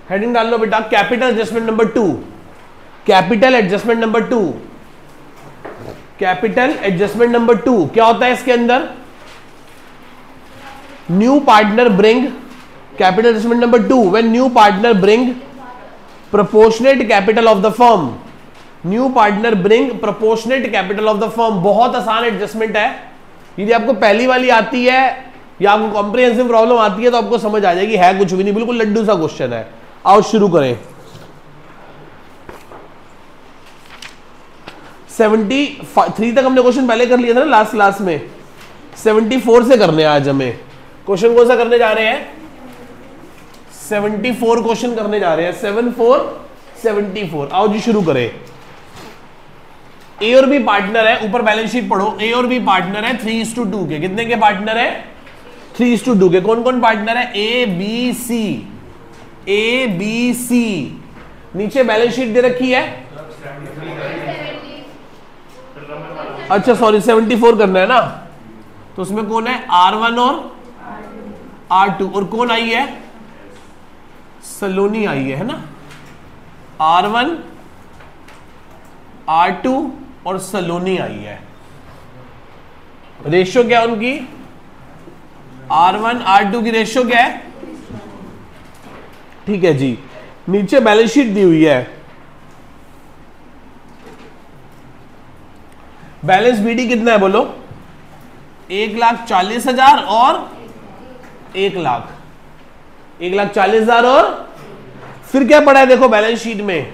Heading डाल लो बेटा, capital adjustment number 2, capital adjustment number 2, capital adjustment number 2 क्या होता है इसके अंदर? New partner bring, capital adjustment number 2, when new partner bring proportionate capital of the firm, new partner bring proportionate capital of the firm. बहुत आसान adjustment है, यदि आपको पहली वाली आती है या आपको कॉम्प्रिहेंसिव प्रॉब्लम आती है तो आपको समझ आ जाएगी, है कुछ भी नहीं, बिल्कुल लड्डू सा क्वेश्चन है। आओ शुरू करें। 73 तक हमने क्वेश्चन पहले कर लिया था ना लास्ट क्लास में, 74 से करने आज हमें क्वेश्चन। कौन सा करने जा रहे हैं? 74 क्वेश्चन करने जा रहे हैं, 74। आओ जी शुरू करें। ए और बी पार्टनर है, ऊपर बैलेंस शीट पढ़ो, ए और बी पार्टनर है 3:2 के। कितने के पार्टनर है? 3:2 के। कौन कौन पार्टनर है? A B C, A B C. नीचे बैलेंस शीट दे रखी है, अच्छा सॉरी 74 करना है ना, तो उसमें कौन है? R1 और R2। और कौन आई है? सलोनी आई है ना, R1 R2 और सलोनी आई है। रेशियो क्या उनकी? R1 R2 की रेशियो क्या है? ठीक है जी। नीचे बैलेंस शीट दी हुई है, बैलेंस बीडी कितना है बोलो? 1,40,000 और 1 लाख, 1,40,000 और फिर क्या पड़ा है देखो बैलेंस शीट में,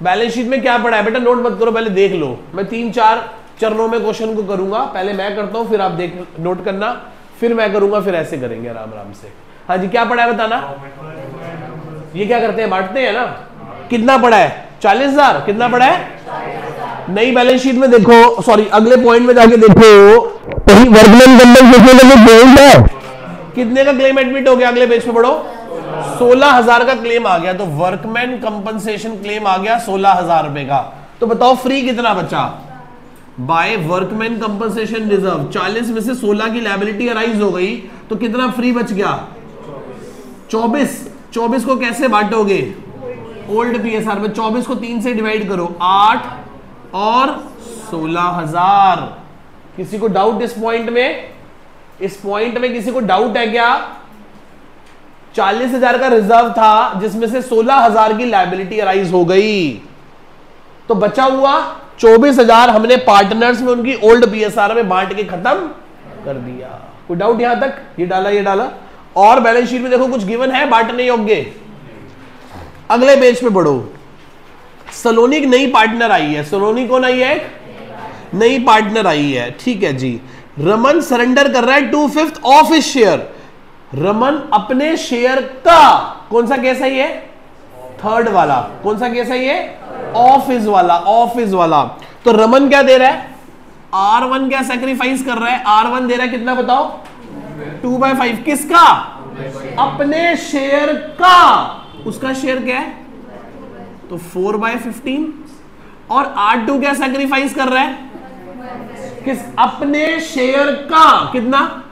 बैलेंस शीट में क्या पड़ा है बेटा? नोट मत करो, पहले देख लो। मैं 3-4 चरणों में क्वेश्चन को करूंगा, पहले मैं करता हूं फिर आप देख नोट करना, फिर मैं करूंगा, फिर ऐसे करेंगे आराम आराम से। हाँ जी क्या पड़ा है बताना? ये क्या करते हैं? बांटते हैं ना। कितना पड़ा है? 40,000। कितना पड़ा है? नई बैलेंस शीट में देखो, सॉरी अगले पॉइंट में जाके देखो, वर्कमैन कंपनसेशन है कितने का क्लेम एडमिट हो गया? अगले पेज पे पढ़ो, 16,000 का क्लेम आ गया। तो वर्कमैन कंपनसेशन क्लेम आ गया 16,000 रुपए का। तो बताओ फ्री कितना बचा? बाय वर्कमैन कंपनसेशन रिजर्व 40 में से 16 की लायबिलिटी अराइज हो गई, तो कितना फ्री बच गया? 24 को कैसे बांटोगे? ओल्ड पीएसआर में 24 को 3 से डिवाइड करो, 8 और 16,000। किसी को डाउट इस पॉइंट में? इस पॉइंट में किसी को डाउट है क्या? 40,000 का रिजर्व था जिसमें से 16,000 की लायबिलिटी अराइज हो गई, तो बचा हुआ 24,000 हमने पार्टनर्स में उनकी ओल्ड पीएसआर में बांट के खत्म कर दिया। कोई डाउट यहां तक? ये डाला। और बैलेंस शीट में देखो कुछ गिवन है बांटने योग्य? अगले पेज पे बढ़ो, सलोनी की नई पार्टनर आई है। सलोनी कौन आई है? नई पार्टनर आई है, ठीक है जी। रमन सरेंडर कर रहा है 2/5 ऑफ हिज शेयर। रमन अपने शेयर का, कौन सा केस है ये? थर्ड वाला। कौन सा केस है ये? ऑफ हिज वाला, ऑफ हिज वाला। तो रमन क्या दे रहा है? R1 क्या सैक्रिफाइस कर रहा है? R1 दे रहा है कितना बताओ? 2/5। किसका? अपने शेयर का। उसका शेयर क्या है? तो 4/15। और R2 क्या सैक्रिफाइस कर रहा है? किस? अपने शेयर का। कितना?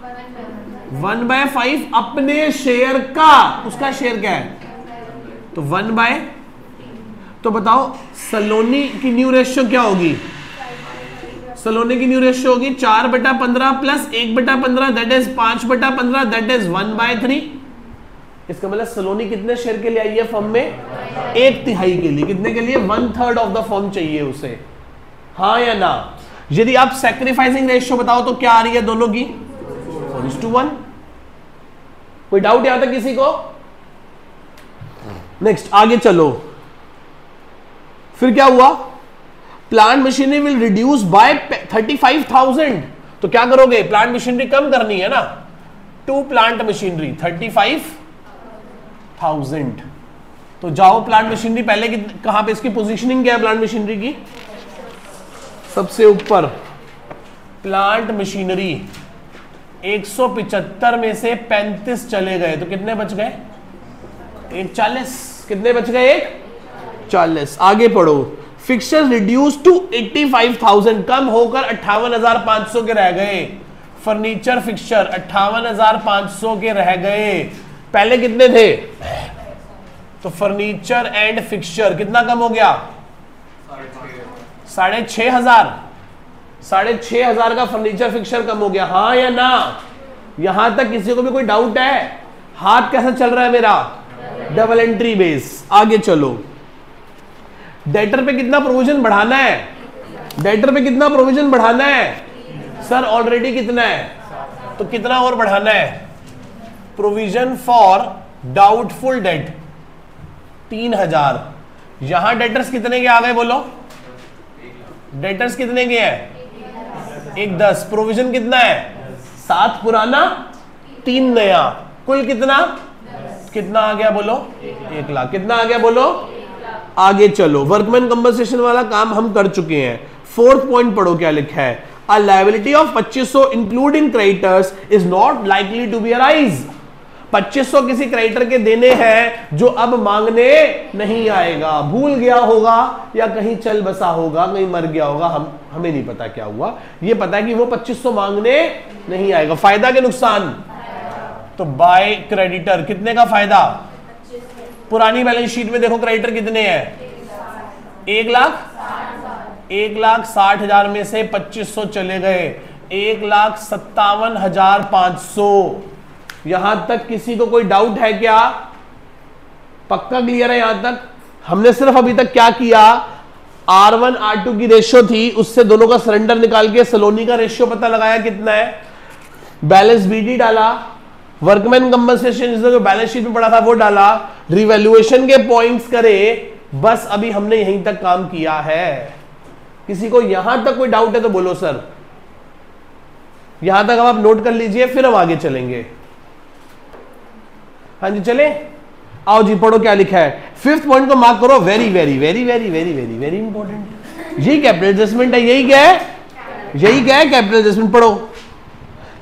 1/5 अपने शेयर का। उसका शेयर क्या है? तो 1/, तो बताओ सलोनी की न्यू रेशियो क्या होगी? सलोनी की न्यू रेशियो होगी 4/15 plus 1/15 that is 5/15 that is 1/3। इसका मतलब सलोनी कितने शेयर के लिए आई है फर्म में? 1/3 के लिए। कितने के लिए? 1/3 ऑफ द फर्म चाहिए उसे, हाँ या ना? यदि आप सैक्रिफाइसिंग रेशियो बताओ तो क्या आ रही है दोनों की? 4:1। कोई डाउट यहां तक किसी को? नेक्स्ट आगे चलो, फिर क्या हुआ? Plant machinery will reduce by 35,000। तो क्या करोगे? प्लांट मशीनरी कम करनी है ना, टू प्लांट मशीनरी 35,000। तो जाओ प्लांट मशीनरी पहले कहां पे, इसकी पोजीशनिंग क्या है प्लांट मशीनरी की? सबसे ऊपर। प्लांट मशीनरी 175 में से 35 चले गए, तो कितने बच गए? 140। कितने बच गए? 140। आगे पढ़ो, फिक्सचर्स रिड्यूस टू 85,000, कम होकर 58,500 के रह गए। फर्नीचर फिक्सचर 58,500 के रह गए। पहले कितने थे? तो फर्नीचर एंड फिक्सचर कितना कम हो गया? 6,500। 6,500 का फर्नीचर फिक्सचर कम हो गया, हाँ या ना? यहां तक किसी को भी कोई डाउट है? हाथ कैसा चल रहा है मेरा? Double entry base. आगे चलो, डेटर पे कितना प्रोविजन बढ़ाना है? डेटर पे कितना प्रोविजन बढ़ाना है? सर ऑलरेडी कितना है, तो कितना और बढ़ाना है? Provision for doubtful debt 3,000। यहां डेटर्स कितने के आ गए बोलो? डेटर्स कितने के हैं? 1 10। प्रोविजन कितना है? 7 पुराना 3 नया, कुल कितना? कितना आ गया बोलो? 1 लाख। कितना आ गया बोलो? आगे चलो, वर्कमैन कंपनसेशन वाला काम हम कर चुके हैं। 4th पॉइंट पढ़ो क्या लिखा है। A liability of 2500 including creditors is not likely to be arise। 2500 किसी क्रेडिटर के देने हैं जो अब मांगने नहीं आएगा, भूल गया होगा या कहीं चल बसा होगा, कहीं मर गया होगा, हमें नहीं पता क्या हुआ। ये पता है कि वो 2500 मांगने नहीं आएगा। फायदा के नुकसान? तो बाय क्रेडिटर कितने का फायदा? पुरानी बैलेंस शीट में देखो क्रेडिटर कितने हैं? 1,60,000 में से 2500 चले गए, 1,57,500। यहां तक किसी को कोई डाउट है क्या? पक्का क्लियर है यहां तक? हमने सिर्फ अभी तक क्या किया? R1 R2 की रेशियो थी, उससे दोनों का सरेंडर निकाल के सलोनी का रेशियो पता लगाया कितना है, बैलेंस बीडी डाला, वर्कमैन कंपनसेशन जो बैलेंस शीट में पड़ा था वो डाला, रिवैल्यूएशन के पॉइंट्स करे, बस अभी हमने यहीं तक काम किया है। किसी को यहां तक कोई डाउट है तो बोलो सर। यहां तक अब आप नोट कर लीजिए, फिर हम आगे चलेंगे। हाँ जी चले, आओ जी पढ़ो क्या लिखा है। 5th पॉइंट को मार्क करो, very very very very very very very important. यही कैपिटल एडजस्टमेंट है, यही क्या है? यही क्या है? Capital adjustment. पढ़ो,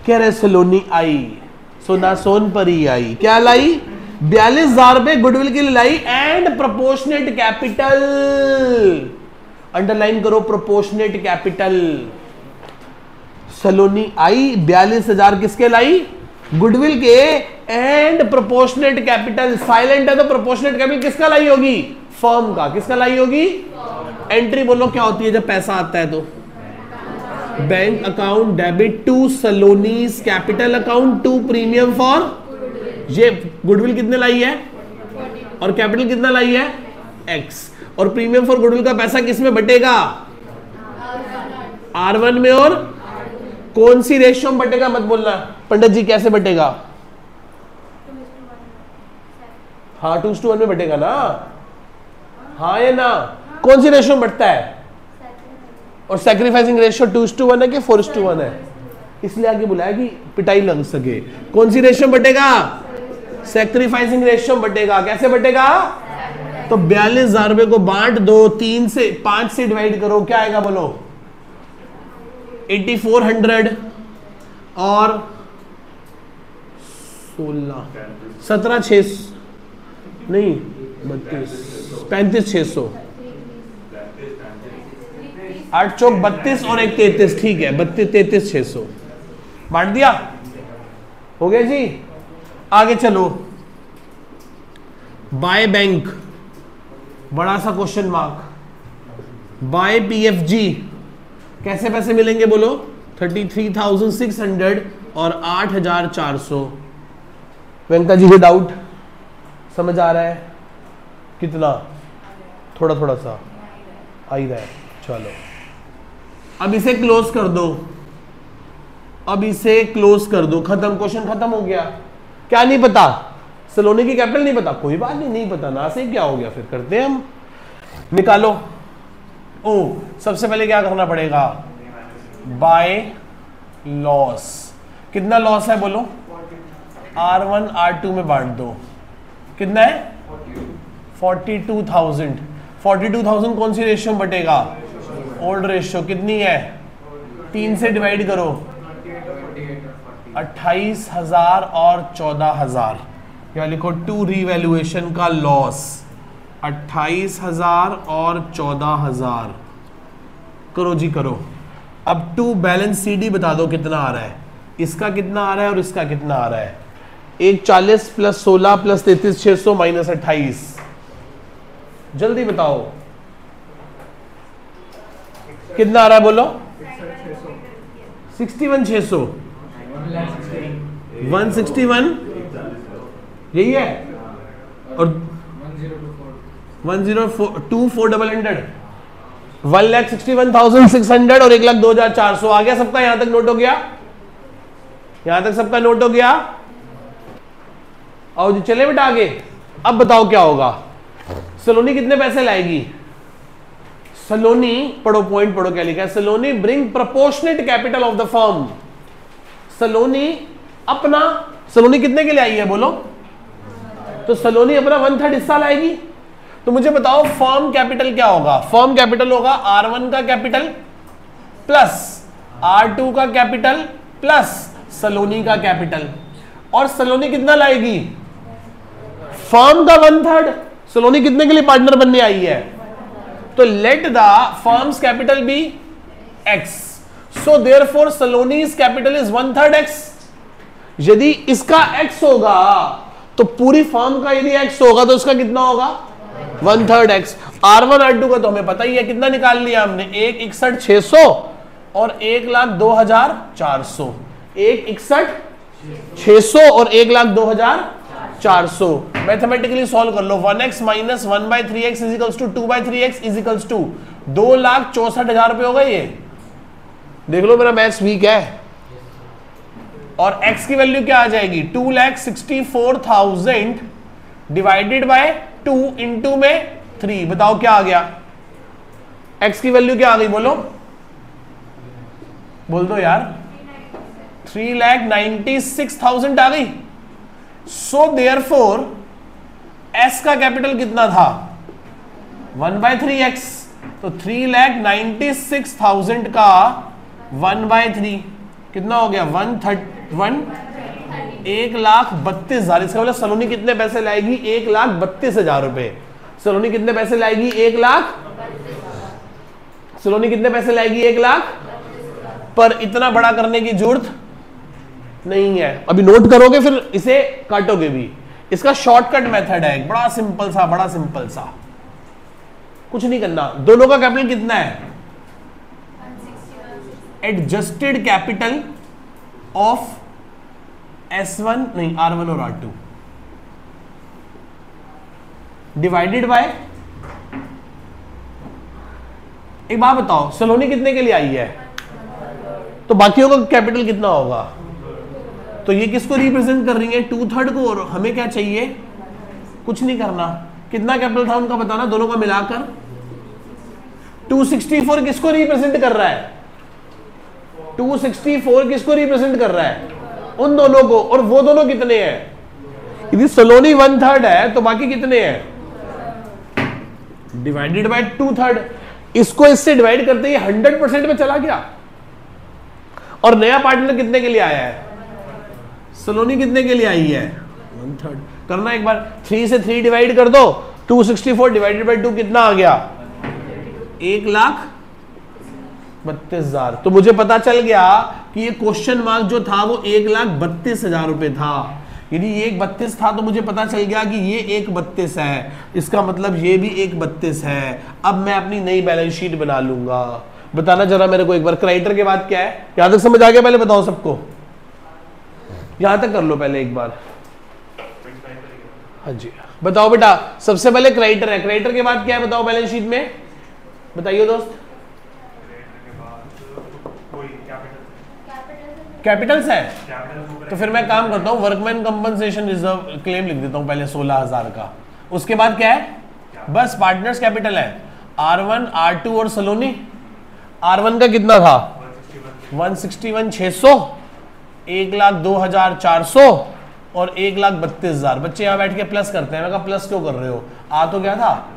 कह रहे सलोनी आई, सोना सोनपरी आई, क्या लाई? 42,000 रुपए गुडविल के लिए lie and proportionate capital. Underline करो, प्रोपोर्शनेट कैपिटल। सलोनी आई 42,000 किसके लाई? गुडविल के एंड प्रोपोर्शनेट कैपिटल। साइलेंट है तो प्रोपोर्शनेट कैपिटल किसका लाई होगी? फर्म का। किसका लाई होगी? एंट्री बोलो क्या होती है जब पैसा आता है तो? Bank account debit to Saloni's capital account to premium for. ये गुडविल कितने लाई है और कैपिटल कितना लाई है? एक्स। और प्रीमियम फॉर गुडविल का पैसा किस में बटेगा? R1 में। और कौन सी रेशियो में बटेगा मत बोलना पंडित जी, कैसे बटेगा? हाँ 2:1 में बटेगा ना, हाँ या ना? कौन सी रेशियो में बटता है? और सैक्रिफाइसिंग रेशियो 2:1 है कि 4:1 है? इसलिए आगे बुलाया कि पिटाई लग सके। कौन सी रेशियो में बटेगा? सैक्रिफाइसिंग रेशियो में बटेगा। कैसे बटेगा? तो 42,000 रुपए को बांट दो, 3 से 5 से डिवाइड करो, क्या आएगा बोलो? 8400 और 16 17,600 नहीं 35,600 8 चौक 32 और 1 33, ठीक है 33,600 बांट दिया। हो गया जी। आगे चलो, बाय बैंक, बड़ा सा क्वेश्चन मार्क। बाय पीएफजी कैसे पैसे मिलेंगे बोलो? 33,600 और 8,400। वेंकटा जी को डाउट समझ आ रहा है? कितना? थोड़ा थोड़ा सा आ ही रहा है। चलो अब इसे क्लोज कर दो, अब इसे क्लोज कर दो, खत्म, क्वेश्चन खत्म हो गया। क्या नहीं पता? सलोनी की कैपिटल नहीं पता, कोई बात नहीं, नहीं पता ना से क्या हो गया, फिर करते हैं हम। निकालो। ओ सबसे पहले क्या करना पड़ेगा? By loss. कितना लॉस है बोलो? R1 R2 में बांट दो। कितना है? 42,000। 42,000 कौन सी रेशियो में बटेगा? Old ratio. कितनी है? 3 से डिवाइड करो, 28,000 और 14,000। क्या लिखो? टू रीवैल्यूएशन का लॉस 28,000 और 14,000। करो जी करो। अब टू बैलेंस सीडी बता दो कितना आ रहा है, इसका कितना आ रहा है और इसका कितना आ रहा है। 140 + 16 + 33,600 - 28 जल्दी बताओ कितना आ रहा है, बोलो। 61,600 161 यही है, और 1,02,400 1,61,600 और 1,02,400 आ गया सबका, यहां तक नोट हो गया, यहां तक सबका नोट हो गया। आओ जी चले बेटा आगे। अब बताओ क्या होगा, सलोनी कितने पैसे लाएगी? सलोनी, पढ़ो पॉइंट पढ़ो क्या लिखा है, Saloni bring proportionate capital of the firm. Saloni अपना, सलोनी कितने के लिए आई है बोलो, तो सलोनी अपना 1/3 हिस्सा लाएगी। तो मुझे बताओ फर्म कैपिटल क्या होगा? फर्म कैपिटल होगा R1 का कैपिटल प्लस R2 का कैपिटल प्लस सलोनी का कैपिटल। और सलोनी कितना लाएगी? फर्म का 1/3। सलोनी कितने के लिए पार्टनर बनने आई है? तो let the firm's capital be X, so therefore Saloni's capital is 1/3 X। यदि इसका X होगा तो पूरी फर्म का यदि X होगा तो उसका कितना होगा? 1/3 X। R1 R2 का तो हमें पता ही है, कितना निकाल लिया हमने, 1,61,600 और 1,02,400। 1,61,600 और 1,02,400 मैथमेटिकली सॉल्व कर लो। 1x minus 1/3x equals to 2/3x equals to 2,64,000 रुपए हो गए। ये देख लो मेरा मैथ्स वीक है। और x की वैल्यू क्या आ जाएगी? 2,64,000 डिवाइडेड बाय 2 इंटू में 3। बताओ क्या आ गया? x की वैल्यू क्या आ गई बोलो, बोल दो यार। 3,96,000 आ गई। सो देयरफॉर s का कैपिटल कितना था? 1/3x। तो 3,96,000 का 1/3 कितना हो गया? 1,32,000। इसका मतलब सलोनी कितने पैसे लाएगी? 1,32,000 रुपए। सलोनी कितने पैसे लाएगी? 1 लाख। सलोनी कितने पैसे लाएगी? 1 लाख। पर इतना बड़ा करने की जरूरत नहीं है, अभी नोट करोगे फिर इसे काटोगे भी। इसका शॉर्टकट मेथड है, बड़ा सिंपल सा, बड़ा सिंपल सा, कुछ नहीं करना। दोनों का कैपिटल कितना है? एडजस्टेड कैपिटल ऑफ S1 नहीं R1 और R2 डिवाइडेड बाय, एक बात बताओ, सलोनी कितने के लिए आई है? तो बाकियों का कैपिटल कितना होगा? तो ये किसको रिप्रेजेंट कर रही है? 2/3 को। और हमें क्या चाहिए? कुछ नहीं करना। कितना कैपिटल था उनका बताना, दोनों का मिलाकर। 264 किसको रिप्रेजेंट कर रहा है? 264 किसको रिप्रेजेंट कर रहा है? उन दोनों को। और वो दोनों कितने हैं? यदि सलोनी 1/3 है तो बाकी कितने हैं? Divided by 2/3। इसको इससे डिवाइड करते ही 100% में चला गया। और नया पार्टनर कितने के लिए आया है? सलोनी कितने के लिए आई है? 1/3। करना एक बार, 3 से 3 डिवाइड कर दो। 264 डिवाइडेड बाय 2 कितना आ गया? 1,32,000। तो मुझे पता चल गया कि ये क्वेश्चन मार्क जो था वो 1,32,000 रुपए था। यदि ये 1,32 था तो मुझे पता चल गया कि ये 1,32 है, इसका मतलब ये भी 1,32 है। अब मैं अपनी नई बैलेंस शीट बना लूंगा। बताना जरा मेरे को एक बार, क्राइटर के बाद क्या है? यहां तक समझ आ गया? पहले बताओ सबको, यहां तक कर लो पहले एक बार। हाँ जी बताओ बेटा, सबसे पहले क्राइटर है, क्राइटर के बाद क्या है बताओ बैलेंस शीट में? बताइए दोस्त। कैपिटल्स है। तो फिर मैं काम करता हूँ, वर्कमैन कंपनसेशन रिजर्व क्लेम लिख देता हूँ पहले 16,000 का। उसके बाद क्या है? बस पार्टनर्स कैपिटल है, R1 R2 और सलोनी। R1 का कितना था? 161,600, 1,02,400 और 1,32,000। बच्चे यहाँ बैठ के प्लस करते हैं। मैं कहा प्लस क्यों कर रहे हो? आ तो गया था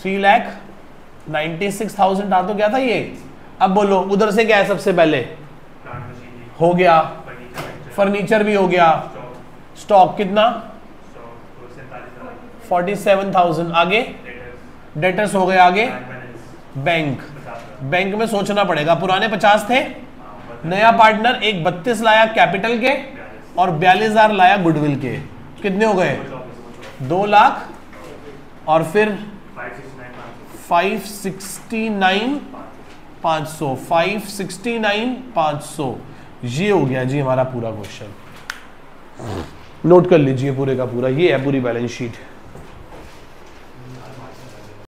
3,96,000 आ तो गया था ये। अब बोलो उधर से क्या है? सबसे पहले हो गया, फर्नीचर भी हो गया, स्टॉक कितना? 47,000। आगे डेटर्स हो गए, आगे बैंक। बैंक में सोचना पड़ेगा, पुराने 50 थे, नया पार्टनर एक 32 लाया कैपिटल के और 42,000 लाया गुडविल के। कितने हो गए? 2 लाख। और फिर 569,500 569,500 ये हो गया जी हमारा पूरा क्वेश्चन। नोट कर लीजिए पूरे का पूरा, ये है पूरी बैलेंस शीट।